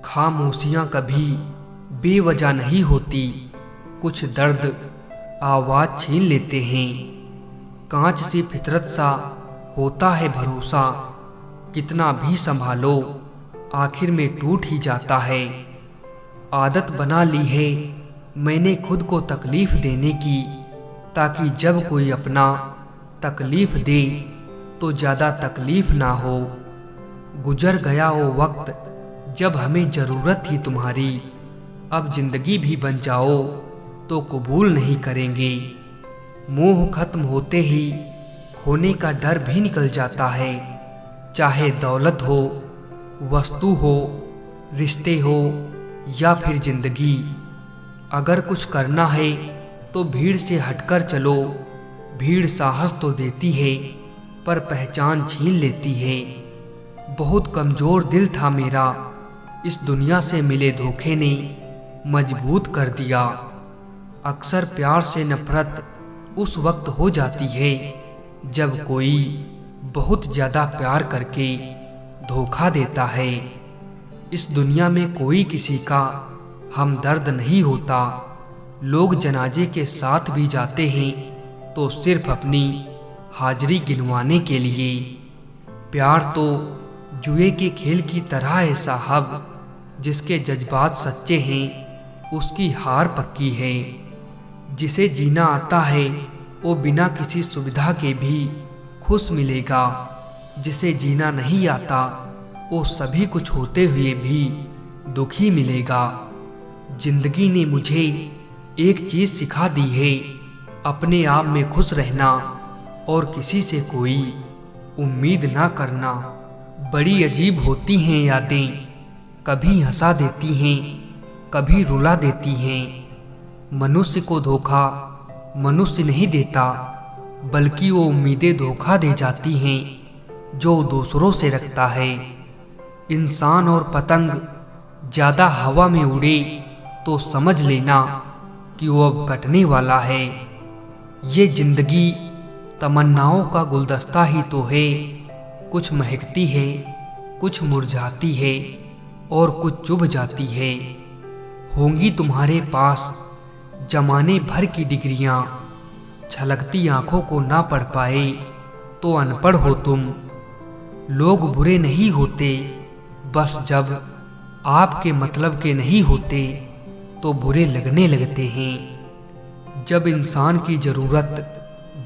खामोशियाँ कभी बेवजह नहीं होती, कुछ दर्द आवाज़ छीन लेते हैं। कांच सी फितरत सा होता है भरोसा, कितना भी संभालो आखिर में टूट ही जाता है। आदत बना ली है मैंने खुद को तकलीफ़ देने की, ताकि जब कोई अपना तकलीफ़ दे तो ज़्यादा तकलीफ़ ना हो। गुजर गया वो वक्त जब हमें ज़रूरत थी तुम्हारी, अब ज़िंदगी भी बन जाओ तो कबूल नहीं करेंगे। मोह खत्म होते ही खोने का डर भी निकल जाता है, चाहे दौलत हो, वस्तु हो, रिश्ते हो या फिर ज़िंदगी। अगर कुछ करना है तो भीड़ से हटकर चलो। भीड़ साहस तो देती है पर पहचान छीन लेती है। बहुत कमज़ोर दिल था मेरा, इस दुनिया से मिले धोखे ने मजबूत कर दिया। अक्सर प्यार से नफरत उस वक्त हो जाती है जब कोई बहुत ज़्यादा प्यार करके धोखा देता है। इस दुनिया में कोई किसी का हमदर्द नहीं होता। लोग जनाजे के साथ भी जाते हैं तो सिर्फ अपनी हाजिरी गिनवाने के लिए। प्यार तो जुए के खेल की तरह है साहब, जिसके जज्बात सच्चे हैं उसकी हार पक्की है। जिसे जीना आता है वो बिना किसी सुविधा के भी खुश मिलेगा, जिसे जीना नहीं आता वो सभी कुछ होते हुए भी दुखी मिलेगा। जिंदगी ने मुझे एक चीज़ सिखा दी है, अपने आप में खुश रहना और किसी से कोई उम्मीद ना करना। बड़ी अजीब होती हैं यादें, कभी हंसा देती हैं, कभी रुला देती हैं। मनुष्य को धोखा मनुष्य नहीं देता, बल्कि वो उम्मीदें धोखा दे जाती हैं जो दूसरों से रखता है। इंसान और पतंग ज़्यादा हवा में उड़े तो समझ लेना कि वो अब कटने वाला है। ये जिंदगी तमन्नाओं का गुलदस्ता ही तो है, कुछ महकती है, कुछ मुरझाती है और कुछ चुभ जाती है। होंगी तुम्हारे पास जमाने भर की डिग्रियां, छलकती आंखों को ना पढ़ पाए तो अनपढ़ हो तुम। लोग बुरे नहीं होते, बस जब आपके मतलब के नहीं होते तो बुरे लगने लगते हैं। जब इंसान की ज़रूरत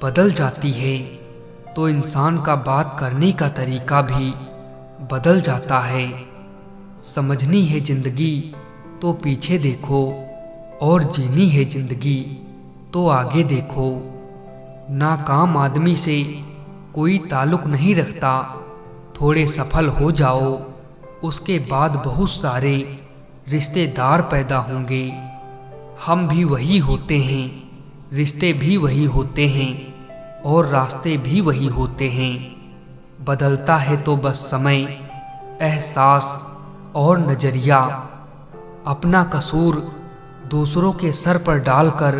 बदल जाती है तो इंसान का बात करने का तरीका भी बदल जाता है। समझनी है ज़िंदगी तो पीछे देखो, और जीनी है ज़िंदगी तो आगे देखो। नाकाम आदमी से कोई ताल्लुक़ नहीं रखता, थोड़े सफल हो जाओ उसके बाद बहुत सारे रिश्तेदार पैदा होंगे। हम भी वही होते हैं, रिश्ते भी वही होते हैं और रास्ते भी वही होते हैं। बदलता है तो बस समय, एहसास और नज़रिया। अपना कसूर दूसरों के सर पर डालकर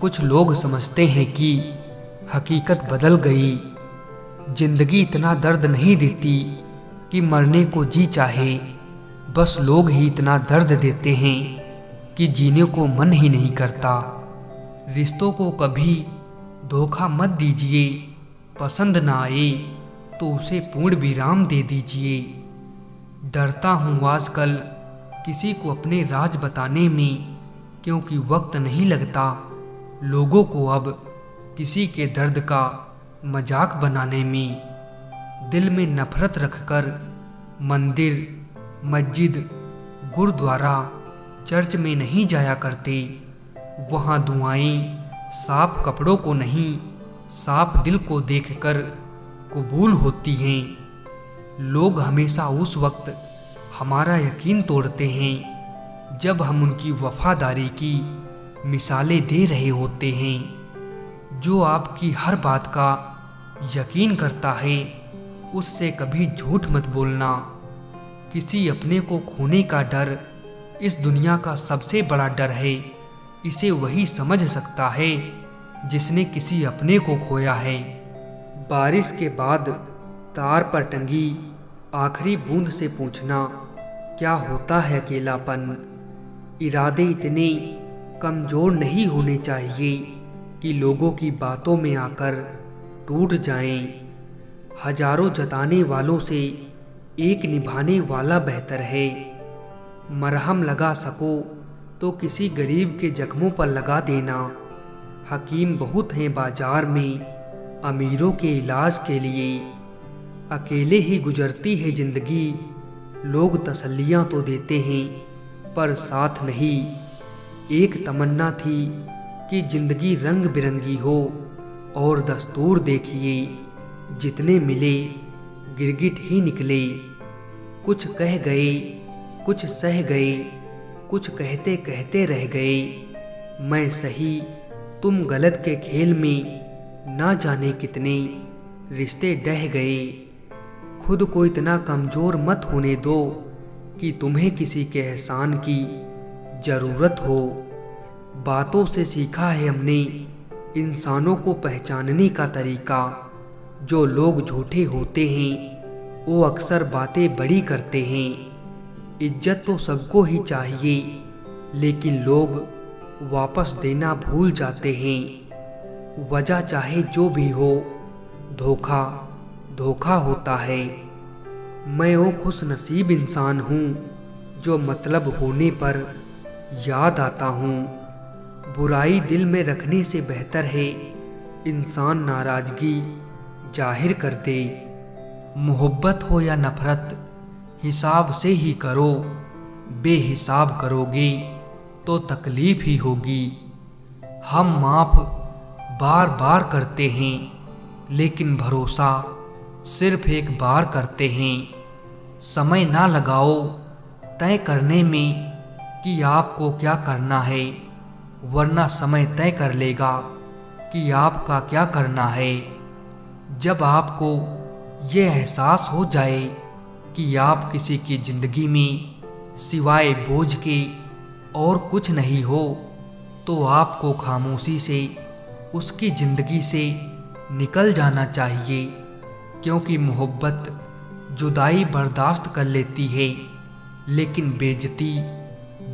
कुछ लोग समझते हैं कि हकीकत बदल गई। जिंदगी इतना दर्द नहीं देती कि मरने को जी चाहे, बस लोग ही इतना दर्द देते हैं कि जीने को मन ही नहीं करता। रिश्तों को कभी धोखा मत दीजिए, पसंद ना आए तो उसे पूर्ण विराम दे दीजिए। डरता हूँ आजकल किसी को अपने राज बताने में, क्योंकि वक्त नहीं लगता लोगों को अब किसी के दर्द का मजाक बनाने में। दिल में नफरत रखकर मंदिर, मस्जिद, गुरुद्वारा, चर्च में नहीं जाया करते। वहाँ दुआएं साफ कपड़ों को नहीं, साफ दिल को देखकर कबूल होती हैं। लोग हमेशा उस वक्त हमारा यकीन तोड़ते हैं जब हम उनकी वफादारी की मिसालें दे रहे होते हैं। जो आपकी हर बात का यकीन करता है उससे कभी झूठ मत बोलना। किसी अपने को खोने का डर इस दुनिया का सबसे बड़ा डर है। इसे वही समझ सकता है जिसने किसी अपने को खोया है। बारिश के बाद तार पर टंगी आखिरी बूंद से पूछना क्या होता है अकेलापन। इरादे इतने कमज़ोर नहीं होने चाहिए कि लोगों की बातों में आकर टूट जाएं। हजारों जताने वालों से एक निभाने वाला बेहतर है। मरहम लगा सको तो किसी गरीब के जख्मों पर लगा देना। हकीम बहुत हैं बाजार में अमीरों के इलाज के लिए। अकेले ही गुजरती है ज़िंदगी, लोग तसल्लियाँ तो देते हैं पर साथ नहीं। एक तमन्ना थी कि ज़िंदगी रंग बिरंगी हो, और दस्तूर देखिए जितने मिले गिरगिट ही निकले। कुछ कह गए, कुछ सह गए, कुछ कहते कहते रह गए। मैं सही तुम गलत के खेल में ना जाने कितने रिश्ते डह गए। खुद को इतना कमज़ोर मत होने दो कि तुम्हें किसी के एहसान की ज़रूरत हो। बातों से सीखा है हमने इंसानों को पहचानने का तरीका। जो लोग झूठे होते हैं वो अक्सर बातें बड़ी करते हैं। इज्जत तो सबको ही चाहिए, लेकिन लोग वापस देना भूल जाते हैं। वजह चाहे जो भी हो, धोखा धोखा होता है। मैं वो खुश नसीब इंसान हूँ जो मतलब होने पर याद आता हूँ। बुराई दिल में रखने से बेहतर है इंसान नाराज़गी जाहिर कर दे। मोहब्बत हो या नफ़रत हिसाब से ही करो, बेहिसाब करोगे तो तकलीफ़ ही होगी। हम माफ़ बार बार करते हैं, लेकिन भरोसा सिर्फ एक बार करते हैं। समय ना लगाओ तय करने में कि आपको क्या करना है, वरना समय तय कर लेगा कि आपका क्या करना है। जब आपको ये एहसास हो जाए कि आप किसी की ज़िंदगी में सिवाय बोझ के और कुछ नहीं हो, तो आपको खामोशी से उसकी ज़िंदगी से निकल जाना चाहिए। क्योंकि मोहब्बत जुदाई बर्दाश्त कर लेती है, लेकिन बेइज्जती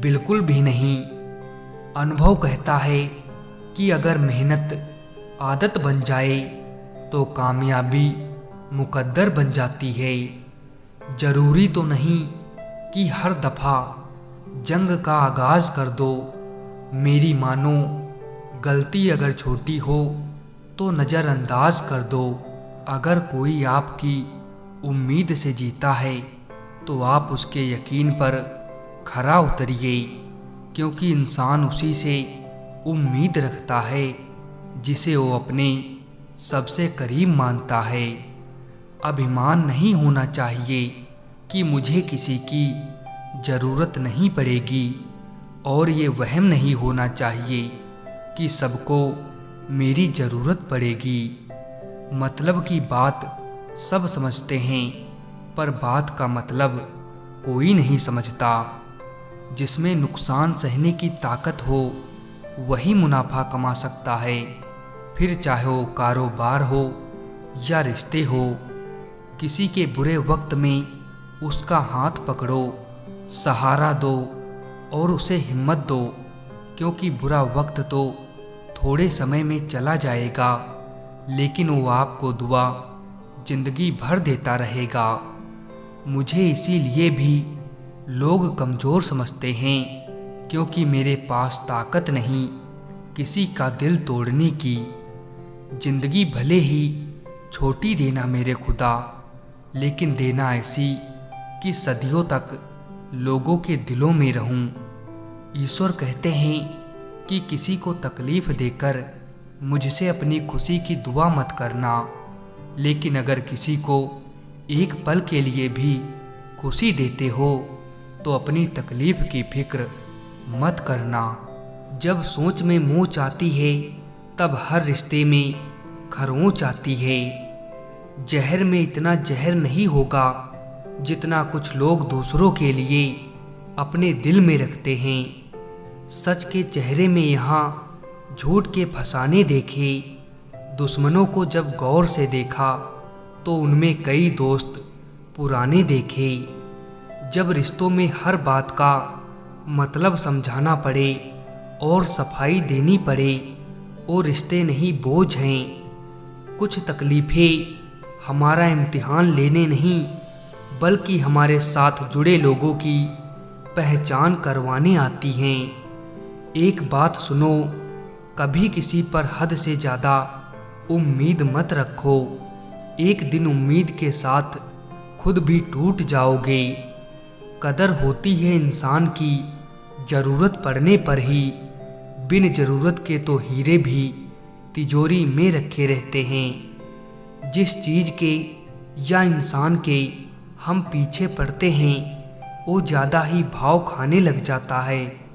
बिल्कुल भी नहीं। अनुभव कहता है कि अगर मेहनत आदत बन जाए तो कामयाबी मुकद्दर बन जाती है। ज़रूरी तो नहीं कि हर दफ़ा जंग का आगाज़ कर दो। मेरी मानो, गलती अगर छोटी हो तो नज़रअंदाज कर दो। अगर कोई आपकी उम्मीद से जीता है तो आप उसके यकीन पर खरा उतरिए, क्योंकि इंसान उसी से उम्मीद रखता है जिसे वो अपने सबसे करीब मानता है। अभिमान नहीं होना चाहिए कि मुझे किसी की ज़रूरत नहीं पड़ेगी, और ये वहम नहीं होना चाहिए कि सबको मेरी ज़रूरत पड़ेगी। मतलब की बात सब समझते हैं, पर बात का मतलब कोई नहीं समझता। जिसमें नुकसान सहने की ताकत हो वही मुनाफा कमा सकता है, फिर चाहे वो कारोबार हो या रिश्ते हो। किसी के बुरे वक्त में उसका हाथ पकड़ो, सहारा दो और उसे हिम्मत दो, क्योंकि बुरा वक्त तो थोड़े समय में चला जाएगा, लेकिन वो आपको दुआ जिंदगी भर देता रहेगा। मुझे इसीलिए भी लोग कमज़ोर समझते हैं, क्योंकि मेरे पास ताकत नहीं किसी का दिल तोड़ने की। जिंदगी भले ही छोटी देना मेरे खुदा, लेकिन देना ऐसी कि सदियों तक लोगों के दिलों में रहूं। ईश्वर कहते हैं कि किसी को तकलीफ़ देकर मुझसे अपनी खुशी की दुआ मत करना, लेकिन अगर किसी को एक पल के लिए भी खुशी देते हो तो अपनी तकलीफ़ की फिक्र मत करना। जब सोच में मोच आती है तब हर रिश्ते में खरोंच आती है। जहर में इतना जहर नहीं होगा जितना कुछ लोग दूसरों के लिए अपने दिल में रखते हैं। सच के चेहरे में यहाँ झूठ के फसाने देखे। दुश्मनों को जब गौर से देखा तो उनमें कई दोस्त पुराने देखे। जब रिश्तों में हर बात का मतलब समझाना पड़े और सफाई देनी पड़े, और रिश्ते नहीं बोझ हैं। कुछ तकलीफ़ें हमारा इम्तिहान लेने नहीं, बल्कि हमारे साथ जुड़े लोगों की पहचान करवाने आती हैं। एक बात सुनो, कभी किसी पर हद से ज़्यादा उम्मीद मत रखो। एक दिन उम्मीद के साथ खुद भी टूट जाओगे। कदर होती है इंसान की ज़रूरत पड़ने पर ही, बिन ज़रूरत के तो हीरे भी तिजोरी में रखे रहते हैं। जिस चीज़ के या इंसान के हम पीछे पड़ते हैं, वो ज़्यादा ही भाव खाने लग जाता है।